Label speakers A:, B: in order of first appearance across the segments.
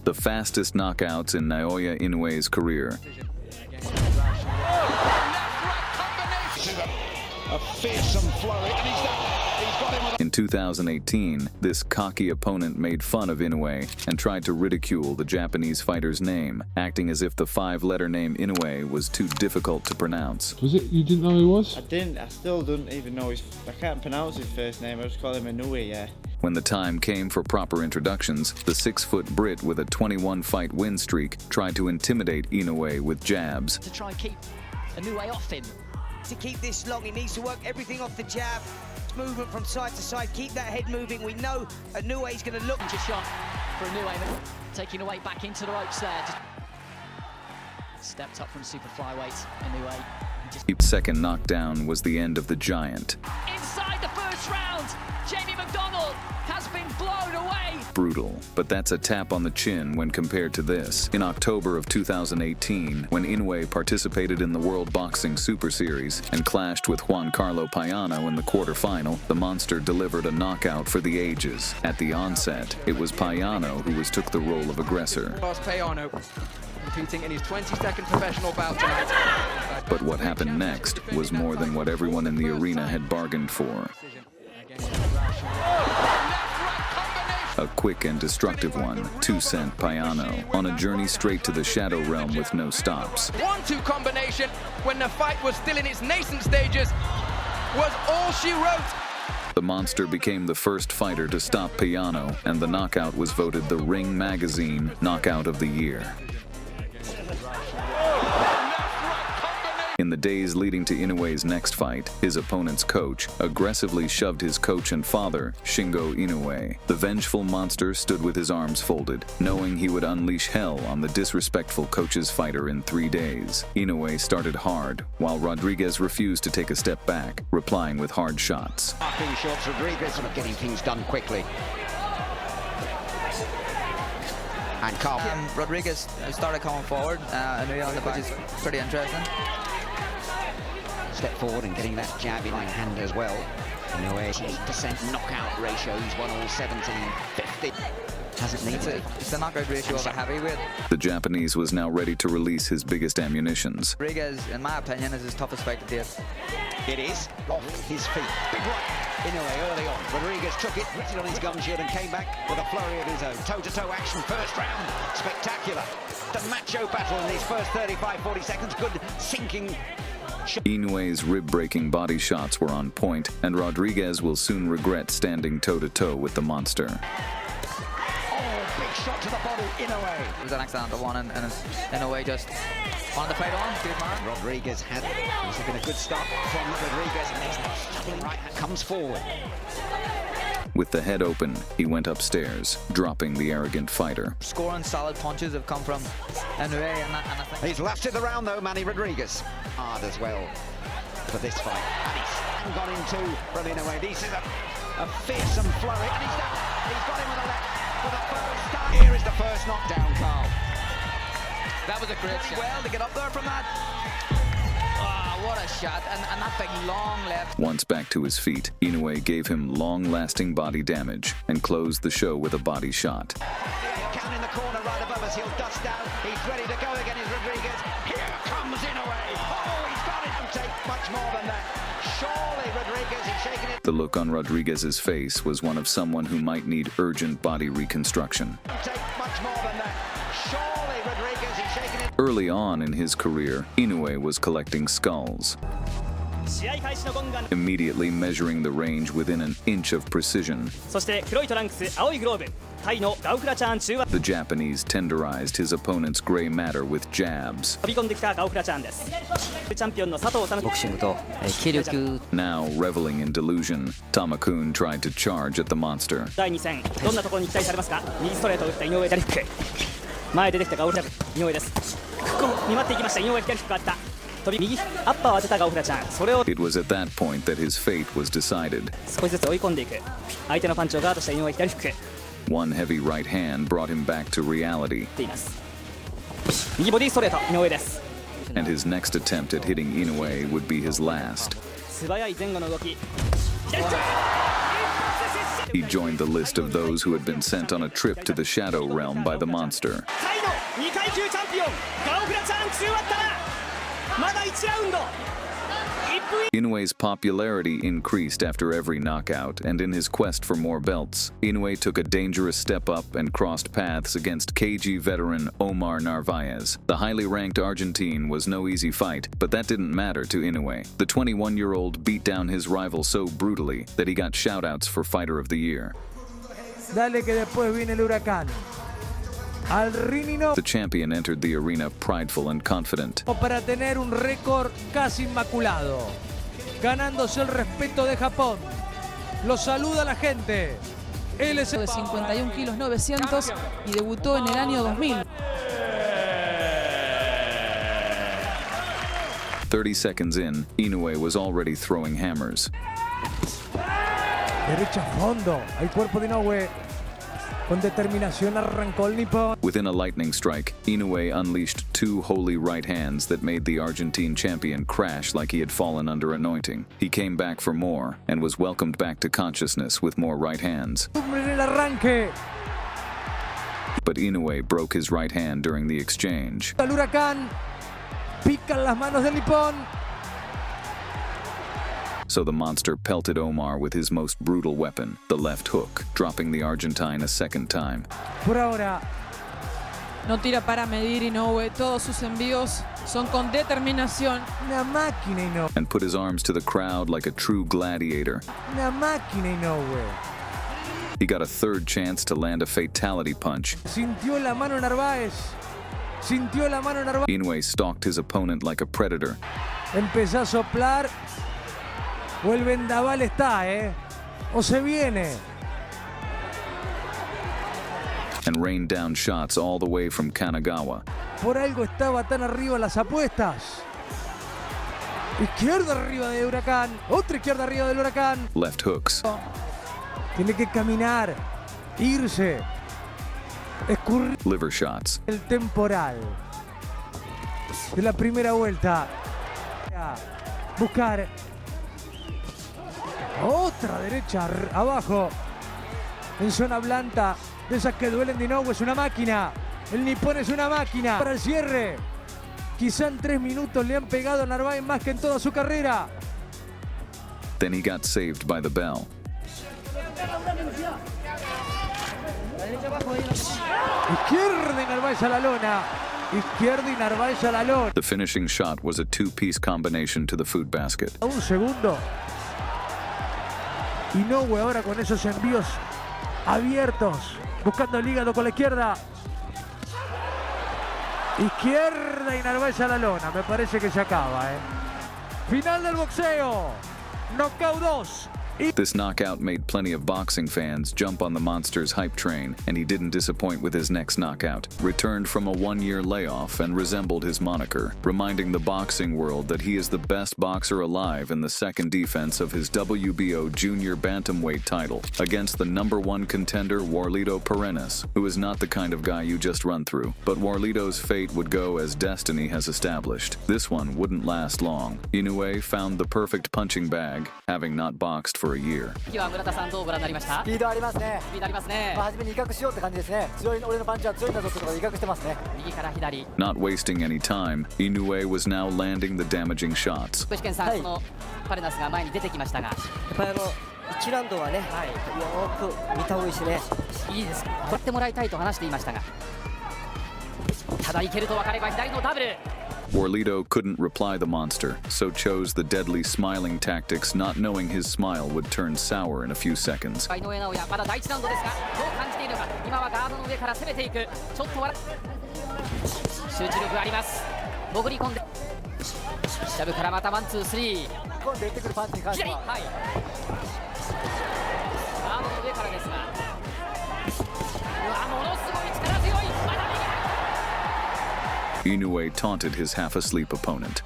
A: The fastest knockouts in Naoya Inoue's career.
B: A fearsome flurry, and he's got him with
A: In 2018, this cocky opponent made fun of Inoue and tried to ridicule the Japanese fighter's name, acting as if the 5-letter name Inoue was too difficult to pronounce.
C: Was it? You didn't know who he was?
D: I didn't. I still don't even know I can't pronounce his first name. I just call him Inoue, yeah.
A: When the time came for proper introductions, the 6-foot Brit with a 21-fight win streak tried to intimidate Inoue with jabs.
E: To try and keep Inoue off him.
F: To keep this long, he needs to work everything off the jab. Movement from side to side, keep that head moving. We know Inoue's going to look.
E: Just shot for Inoue, taking away back into the ropes there. Stepped up from super flyweight, Inoue.
A: The second knockdown was the end of the giant.
E: Inside the first round, Jamie McDonald has been blown away.
A: Brutal, but that's a tap on the chin when compared to this. In October of 2018, when Inoue participated in the World Boxing Super Series and clashed with Juan Carlo Payano in the quarterfinal, the monster delivered a knockout for the ages. At the onset, it was Payano who took the role of aggressor.
G: Payano competing in his 22nd professional bout tonight.
A: But what happened next was more than what everyone in the arena had bargained for. A quick and destructive one, 2 sent Payano on a journey straight to the shadow realm with no stops.
G: 1-2 combination when the fight was still in its nascent stages was all she wrote.
A: The monster became the first fighter to stop Payano, and the knockout was voted the Ring Magazine Knockout of the Year. In the days leading to Inoue's next fight, his opponent's coach aggressively shoved his coach and father, Shingo Inoue. The vengeful monster stood with his arms folded, knowing he would unleash hell on the disrespectful coach's fighter in 3 days. Inoue started hard, while Rodriguez refused to take a step back, replying with hard shots.
H: Marking shots, Rodriguez sort of getting things done quickly. And Carl.
I: Rodriguez started coming forward, Inoue on the back is pretty interesting.
H: Step forward and getting that jab in hand as well. Inoue, 8% knockout ratio. He's won all 17-50. Hasn't needed it.
I: It's a knockout ratio of a heavyweight.
A: The Japanese was now ready to release his biggest ammunitions.
I: Rodriguez, in my opinion, is his toughest fight to date.
H: It is off his feet. Big right. Inoue early on. Rodriguez took it, put it on his gum shield and came back with a flurry of his own. Toe-to-toe action, first round. Spectacular. The macho battle in these first 35-40 seconds. Good sinking.
A: Inoue's rib-breaking body shots were on point, and Rodriguez will soon regret standing toe-to-toe with the monster.
H: Oh, big shot to the body, Inoue.
I: It was an accidental one, and Inoue just wanted the fight on. Good man.
H: Rodriguez had been a good start from Rodriguez, and there's that shoving right hand comes forward.
A: With the head open, he went upstairs, dropping the arrogant fighter.
I: Scoring solid punches have come from Inoue, and I think...
H: He's lasted the round though, Manny Rodriguez. Hard as well for this fight. And he's gone into from Inoue. This is a fearsome flurry, and he's down. He's got him with a left for the first time. Here is the first knockdown, Carl.
I: That was a great shot. Well to get up there from that. What a shot, and that big long left.
A: Once back to his feet, Inoue gave him long-lasting body damage and closed the show with a body shot.
H: Count in the corner right above us, he'll dust down. He's ready to go again, is Rodriguez. Here comes Inoue. Oh, he's got it. Don't take much more than that. Surely Rodriguez is shaking it.
A: The look on Rodriguez's face was one of someone who might need urgent body reconstruction.
H: Don't take much more than that. Surely Rodriguez is shaking it.
A: Early on in his career, Inoue was collecting skulls, immediately measuring the range within an inch of precision. The Japanese tenderized his opponent's gray matter with jabs. Now, reveling in delusion, Tamakun tried to charge at the monster. It was at that point that his fate was decided. One heavy right hand brought him back to reality. And his next attempt at hitting Inoue would be his last. He joined the list of those who had been sent on a trip to the Shadow Realm by the monster. Inoue's popularity increased after every knockout, and in his quest for more belts, Inoue took a dangerous step up and crossed paths against KG veteran Omar Narvaez. The highly ranked Argentine was no easy fight, but that didn't matter to Inoue. The 21-year-old beat down his rival so brutally that he got shoutouts for Fighter of the Year.
C: Dale que después viene el huracán.
A: The champion entered the arena prideful and confident.
C: Para tener un récord casi inmaculado, ganándose el respeto de Japón. Lo saluda la gente. Él es
J: de 51 kilos 900 y debutó en el año 2000.
A: 30 seconds in, Inoue was already throwing hammers.
C: Derecha a fondo. El cuerpo de Inoue. Con determinación arrancó el nipón.
A: Within a lightning strike, Inoue unleashed two holy right hands that made the Argentine champion crash like he had fallen under anointing. He came back for more and was welcomed back to consciousness with more right hands. But Inoue broke his right hand during the exchange.
C: El huracán pican las manos del nipón.
A: So the monster pelted Omar with his most brutal weapon, the left hook, dropping the Argentine a second time.
C: Por ahora
J: no tira para medir Inoue, todos sus envíos son con determinación.
C: Una máquina Inoue.
A: And put his arms to the crowd like a true gladiator.
C: Una máquina Inoue.
A: He got a third chance to land a fatality punch.
C: Sintió la mano Narvaez. Sintió la mano Narvaez.
A: Inoue stalked his opponent like a predator.
C: Empezó a soplar. O el vendaval está, o se viene.
A: And rained down shots all the way from Kanagawa.
C: Por algo estaba tan arriba las apuestas. Izquierda arriba de Huracán. Otra izquierda arriba del Huracán.
A: Left hooks.
C: Tiene que caminar, irse, escurrir.
A: Liver shots.
C: El temporal de la primera vuelta. Buscar. Otra derecha abajo. En zona blanda. De esas que duelen de Inoue. Es una máquina. El nipón es una máquina. Para el cierre. Quizá en 3 minutos le han pegado a Narvaez más que en toda su carrera.
A: Then he got saved by the bell.
C: Izquierda y Narvaez a la lona. Izquierda y Narvaez a la lona.
A: The finishing shot was a two-piece combination to the food basket.
C: Un segundo. Inoue ahora con esos envíos abiertos, buscando el hígado con la izquierda. Izquierda y Narvaez a la lona. Me parece que se acaba, Final del boxeo. Knockout 2.
A: This knockout made plenty of boxing fans jump on the monster's hype train, and he didn't disappoint with his next knockout. Returned from a 1-year layoff and resembled his moniker, reminding the boxing world that he is the best boxer alive in the second defense of his WBO junior bantamweight title against the #1 contender Warlito Perez, who is not the kind of guy you just run through. But Warlito's fate would go as destiny has established. This one wouldn't last long. Inoue found the perfect punching bag, having not boxed for a year.
E: 村田さんどうご覧になりました？
K: スピードありますね。
E: スピードありますね。
K: 初めに威嚇しようって感じですね。強い俺のパンチは強いんだぞってことで威嚇してますね。
E: 右から左。
A: Not wasting any time, Inoue was now landing the damaging shots.
E: 具志堅さん、そのパレナスが前に出てきましたが、やっ
K: ぱり1ラウンドはね、よく見た方がいいですね。
E: いいです。取ってもらいたいと話していましたが、ただいけると分かれば左のダブル。
A: Warlito couldn't reply the monster, so chose the deadly smiling tactics, not knowing his smile would turn sour in a few seconds.
E: 井上尚弥、まだ第1ラウンドですが、どう感じているのか。今はガードの上から攻めていく。ちょっと集中力があります。潜り込んで、ジャブからまた1、2、3。
K: 今度出てくるパンチに関しては、
E: はい。ガードの上からですが、ものすごい力強い。まだ右。
A: Inoue taunted his half-asleep opponent.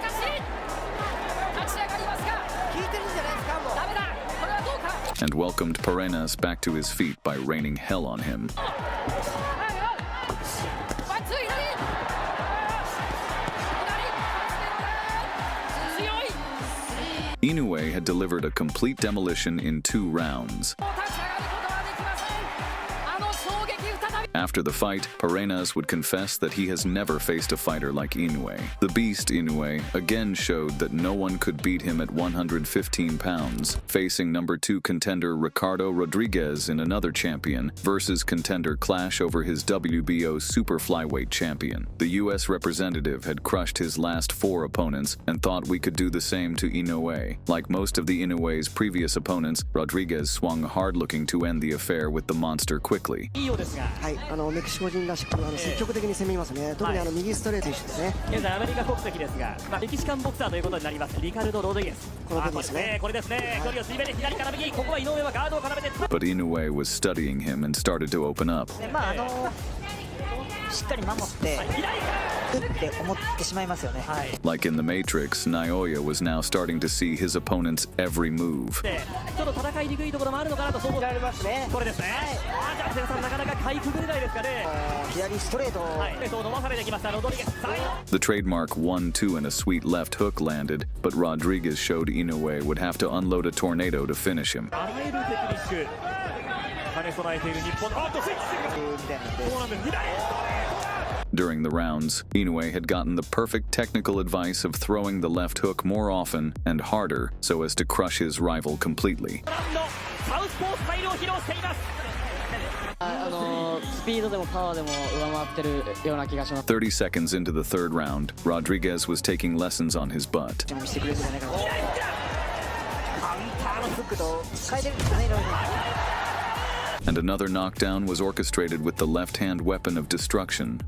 A: And welcomed Perez back to his feet by raining hell on him. Inoue had delivered a complete demolition in 2 rounds. After the fight, Perez would confess that he has never faced a fighter like Inoue. The Beast Inoue again showed that no one could beat him at 115 pounds, facing number 2 contender Ricardo Rodriguez in another champion versus contender clash over his WBO super flyweight champion. The U.S. representative had crushed his last 4 opponents and thought we could do the same to Inoue. Like most of the Inoue's previous opponents, Rodriguez swung hard looking to end the affair with the monster quickly.
K: はい、メキシコ人らしく積極的に攻めますね。特に右ストレート選手ですね。現在アメリカ国籍ですが、メキシカンボクサーということになります。リカルド・ロドリゲス。この部分ですね。これですね。距離を水面で左から右。ここは井上はガードを絡めて。
A: But Inoue was studying him and started to open up.
K: まあしっかり守ってって思ってしまいますよね。
A: Like in the Matrix, Naoya was now starting to see his opponent's every move.
K: ちょっと戦いにくいところもあるのかなと想像されますね。これですね。じゃあ瀬さんなかなかかいくぐれないですかね。左ストレートを伸ばされてきましたロドリゲス。
A: The trademark 1-2 and a sweet left hook landed, but Rodriguez showed Inoue would have to unload a tornado to finish him.
K: あらゆるテクニック兼ね備えている日本。あっとスイッチしてる。そうなんです。左。
A: During the rounds, Inoue had gotten the perfect technical advice of throwing the left hook more often and harder so as to crush his rival completely. 30 seconds into the third round, Rodriguez was taking lessons on his butt. And another knockdown was orchestrated with the left-hand weapon of destruction.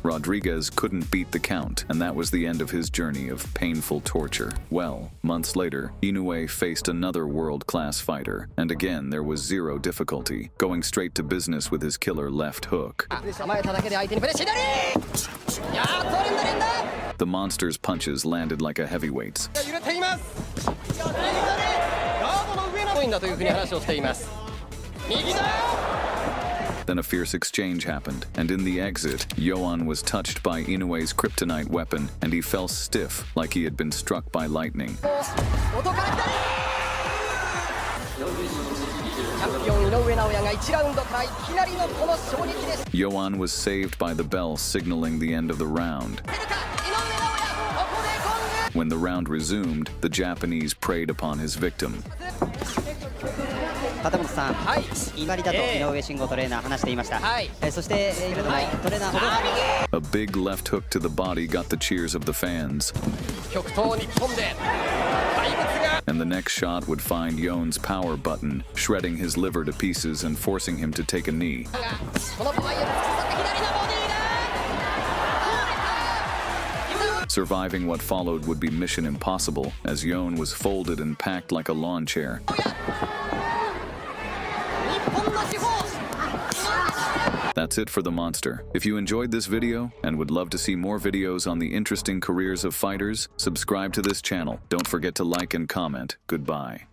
A: Rodriguez couldn't beat the count, and that was the end of his journey of painful torture. Well, months later, Inoue faced another world-class fighter, and again there was zero difficulty, going straight to business with his killer left hook. The monster's punches landed like a heavyweight's. Then a fierce exchange happened, and in the exit, Yoan was touched by Inoue's kryptonite weapon, and he fell stiff like he had been struck by lightning. Yoan was saved by the bell signaling the end of the round. When the round resumed, the Japanese preyed upon his victim.
K: 片本さん、はい、決まりだと井上慎吾トレーナー話していました。はい。そしてトレーナー。
A: A big left hook to the body got the cheers of the fans. And the next shot would find Yoan's power button, shredding his liver to pieces and forcing him to take a knee. Surviving what followed would be mission impossible, as Yoan was folded and packed like a lawn chair. That's it for the monster. If you enjoyed this video and would love to see more videos on the interesting careers of fighters, subscribe to this channel. Don't forget to like and comment. Goodbye.